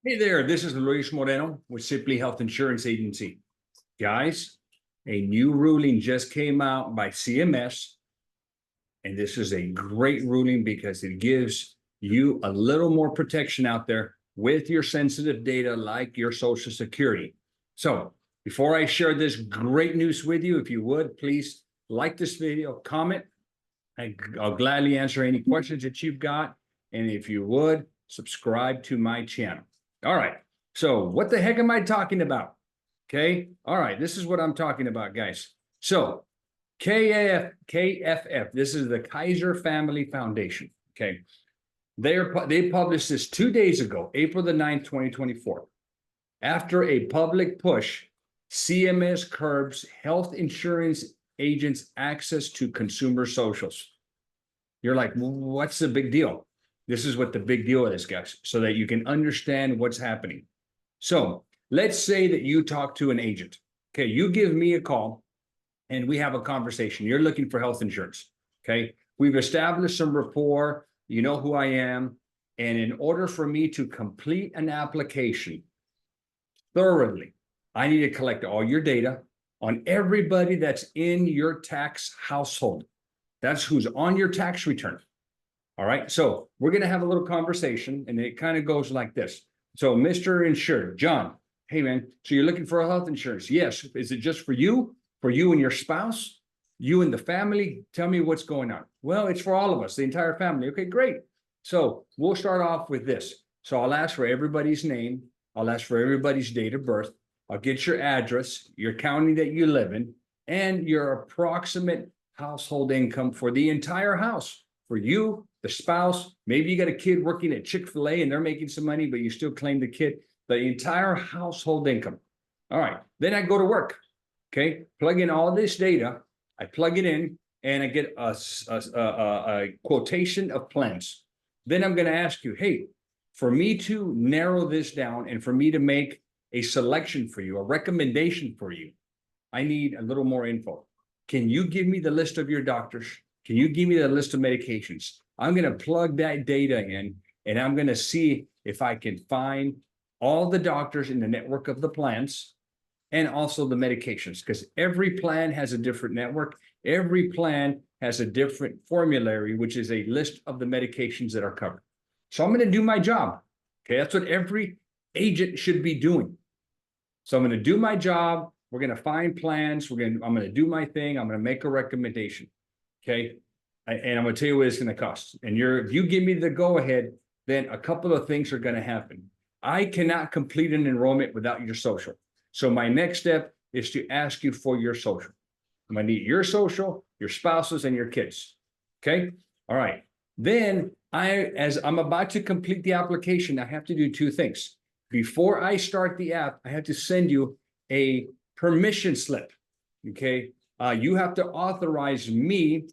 Hey there, this is Luis Moreno with Simply Health Insurance Agency. Guys, a new ruling just came out by CMS, and this is a great ruling because it gives you a little more protection out there with your sensitive data like your Social Security. So before I share this great news with you, if you would, please like this video, comment. I'll gladly answer any questions that you've got. And if you would, subscribe to my channel. All right. So what the heck am I talking about? Okay. All right. This is what I'm talking about, guys. So KFF, this is the Kaiser Family Foundation. Okay. They published this 2 days ago, April the 9th, 2024. After a public push, CMS curbs health insurance agents' access to consumer socials. You're like, well, what's the big deal? This is what the big deal is, guys, so that you can understand what's happening. So let's say that you talk to an agent. Okay, you give me a call and we have a conversation. You're looking for health insurance. Okay, we've established some rapport. You know who I am. And in order for me to complete an application thoroughly, I need to collect all your data on everybody that's in your tax household. That's who's on your tax return. All right. So we're going to have a little conversation, and it kind of goes like this. So, Mr. Insured, John, hey, man, so you're looking for a health insurance? Yes. Is it just for you and your spouse, you and the family? Tell me what's going on. Well, it's for all of us, the entire family. Okay, great. So we'll start off with this. So I'll ask for everybody's name. I'll ask for everybody's date of birth. I'll get your address, your county that you live in, and your approximate household income for the entire house, for you, the spouse. Maybe you got a kid working at Chick-fil-A and they're making some money, but you still claim the kid, the entire household income. All right. Then I go to work. Okay. Plug in all this data. I plug it in and I get a quotation of plans. Then I'm going to ask you, hey, for me to narrow this down and for me to make a selection for you, a recommendation for you, I need a little more info. Can you give me the list of your doctors? Can you give me the list of medications? I'm going to plug that data in and I'm going to see if I can find all the doctors in the network of the plans and also the medications, because every plan has a different network. Every plan has a different formulary, which is a list of the medications that are covered. So I'm going to do my job. Okay, that's what every agent should be doing. So I'm going to do my job. We're going to find plans. I'm going to do my thing. I'm going to make a recommendation. Okay. And I'm going to tell you what it's going to cost. And if you give me the go ahead, then a couple of things are going to happen. I cannot complete an enrollment without your social. So my next step is to ask you for your social. I'm going to need your social, your spouses, and your kids. Okay. All right. Then as I'm about to complete the application, I have to do two things. Before I start the app, I have to send you a permission slip. Okay. You have to authorize me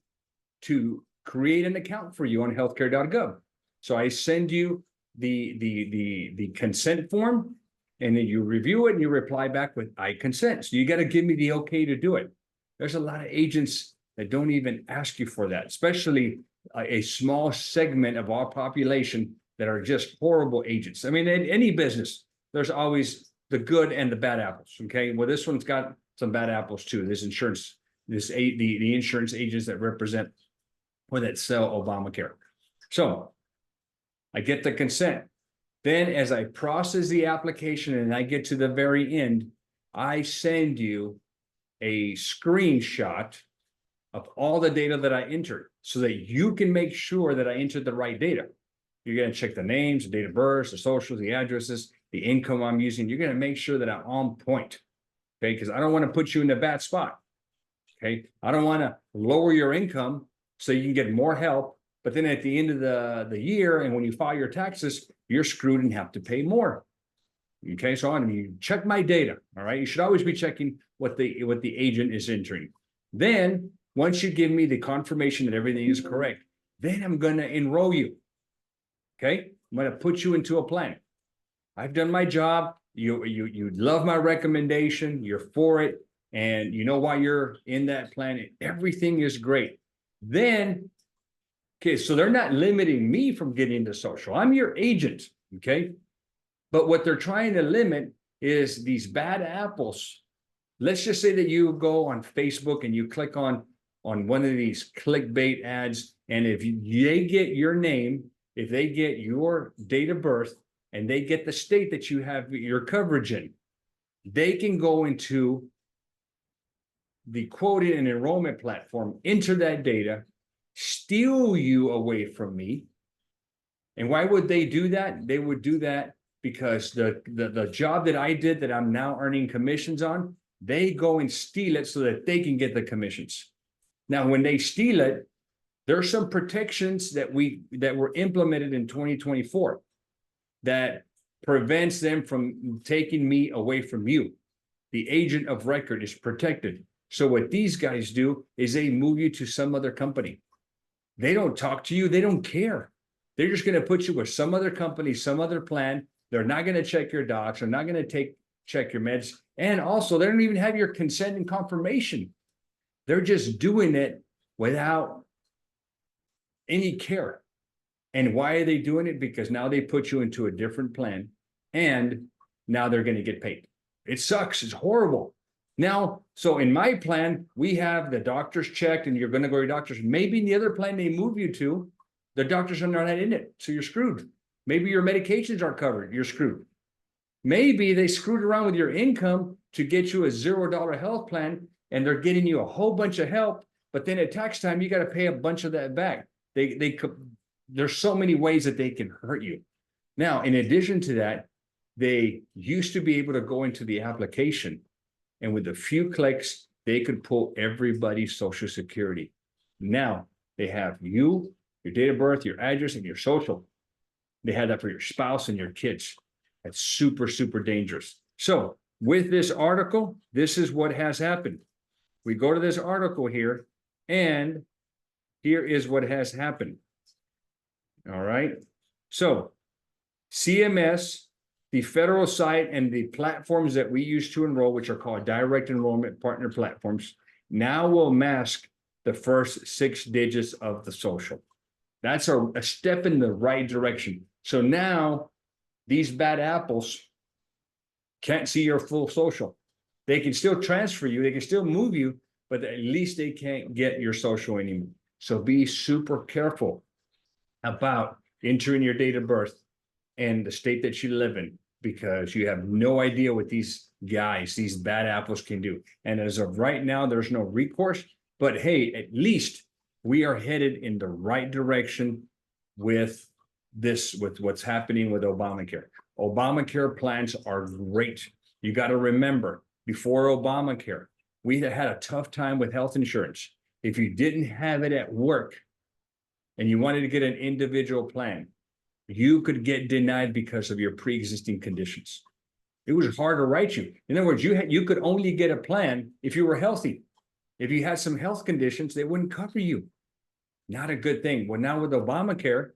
to create an account for you on healthcare.gov. So I send you the consent form, and then you review it and you reply back with I consent. So you got to give me the okay to do it. There's a lot of agents that don't even ask you for that, especially a small segment of our population that are just horrible agents. I mean, in any business, there's always the good and the bad apples. Okay. Well, this one's got some bad apples too. This insurance, the insurance agents that represent or that sell Obamacare. So I get the consent. Then as I process the application and I get to the very end, I send you a screenshot of all the data that I entered so that you can make sure that I entered the right data. You're going to check the names, the date of birth, the socials, the addresses, the income I'm using. You're going to make sure that I'm on point. Okay. Because I don't want to put you in a bad spot. Okay. I don't want to lower your income so you can get more help. But then at the end of the year, and when you file your taxes, you're screwed and have to pay more. Okay, so you check my data. All right, you should always be checking what the agent is entering. Then once you give me the confirmation that everything is correct, then I'm going to enroll you. Okay, I'm going to put you into a plan. I've done my job. You love my recommendation. You're for it, and you know why you're in that plan. Everything is great. Then, okay, so they're not limiting me from getting into social. I'm your agent. Okay. But what they're trying to limit is these bad apples. Let's just say that you go on Facebook and you click on one of these clickbait ads, and if they get your name, if they get your date of birth, and they get the state that you have your coverage in, they can go into the quoting and enrollment platform, enter that data, steal you away from me. And why would they do that? They would do that because the job that I did that I'm now earning commissions on, they go and steal it so that they can get the commissions. Now, when they steal it, there are some protections that were implemented in 2024 that prevents them from taking me away from you. The agent of record is protected. So what these guys do is they move you to some other company. They don't talk to you. They don't care. They're just going to put you with some other company, some other plan. They're not going to check your docs. They're not going to check your meds. And also, they don't even have your consent and confirmation. They're just doing it without any care. And why are they doing it? Because now they put you into a different plan, and now they're going to get paid. It sucks. It's horrible. Now, so in my plan, we have the doctors checked, and you're going to go to your doctors. Maybe in the other plan they move you to, the doctors are not in it, so you're screwed. Maybe your medications are covered. You're screwed. Maybe they screwed around with your income to get you a $0 health plan, and they're getting you a whole bunch of help, but then at tax time, you got to pay a bunch of that back. There's so many ways that they can hurt you. Now, in addition to that, they used to be able to go into the application, and with a few clicks, they could pull everybody's social security. Now they have you, your date of birth, your address, and your social. They had that for your spouse and your kids. That's super, super dangerous. So with this article, this is what has happened. We go to this article here, and here is what has happened. All right. So CMS, the federal site, and the platforms that we use to enroll, which are called direct enrollment partner platforms, now will mask the first 6 digits of the social. That's a step in the right direction. So now these bad apples can't see your full social. They can still transfer you, they can still move you, but at least they can't get your social anymore. So be super careful about entering your date of birth and the state that you live in, because you have no idea what these guys, these bad apples, can do. And as of right now, there's no recourse, but hey, at least we are headed in the right direction with what's happening with Obamacare. Obamacare plans are great. You got to remember, before Obamacare, we had a tough time with health insurance. If you didn't have it at work and you wanted to get an individual plan, you could get denied because of your pre-existing conditions. It was hard to write you. In other words, you could only get a plan if you were healthy. If you had some health conditions, they wouldn't cover you. Not a good thing. Well, now with Obamacare,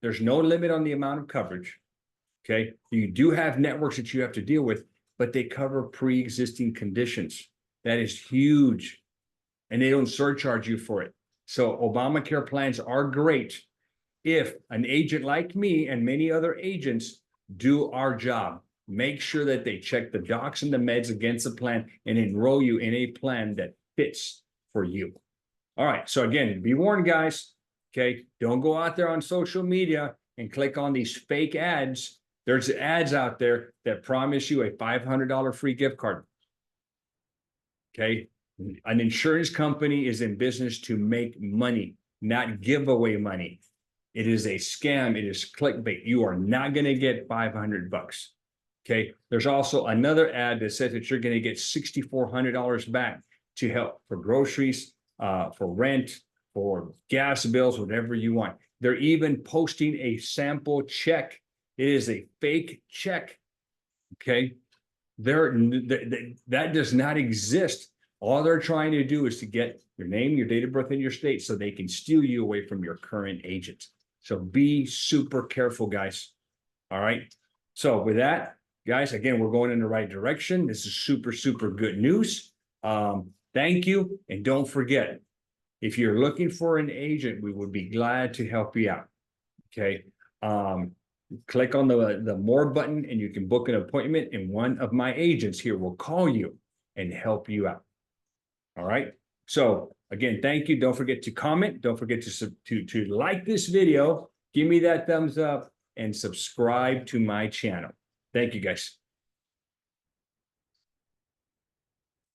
there's no limit on the amount of coverage. Okay. You do have networks that you have to deal with, but they cover pre-existing conditions. That is huge. And they don't surcharge you for it. So Obamacare plans are great if an agent like me and many other agents do our job. Make sure that they check the docs and the meds against the plan and enroll you in a plan that fits for you. All right. So again, be warned, guys. Okay. Don't go out there on social media and click on these fake ads. There's ads out there that promise you a $500 free gift card. Okay. An insurance company is in business to make money, not give away money. It is a scam. It is clickbait. You are not going to get $500. Okay. There's also another ad that says that you're going to get $6,400 back to help for groceries, for rent, for gas bills, whatever you want. They're even posting a sample check. It is a fake check. Okay. That does not exist. All they're trying to do is to get your name, your date of birth, and your state so they can steal you away from your current agent. So be super careful, guys. All right. So with that, guys, again, we're going in the right direction. This is super, super good news. Thank you. And don't forget, if you're looking for an agent, we would be glad to help you out. Okay. click on the more button and you can book an appointment, and one of my agents here will call you and help you out. All right. So again, thank you. Don't forget to comment. Don't forget to like this video. Give me that thumbs up and subscribe to my channel. Thank you, guys.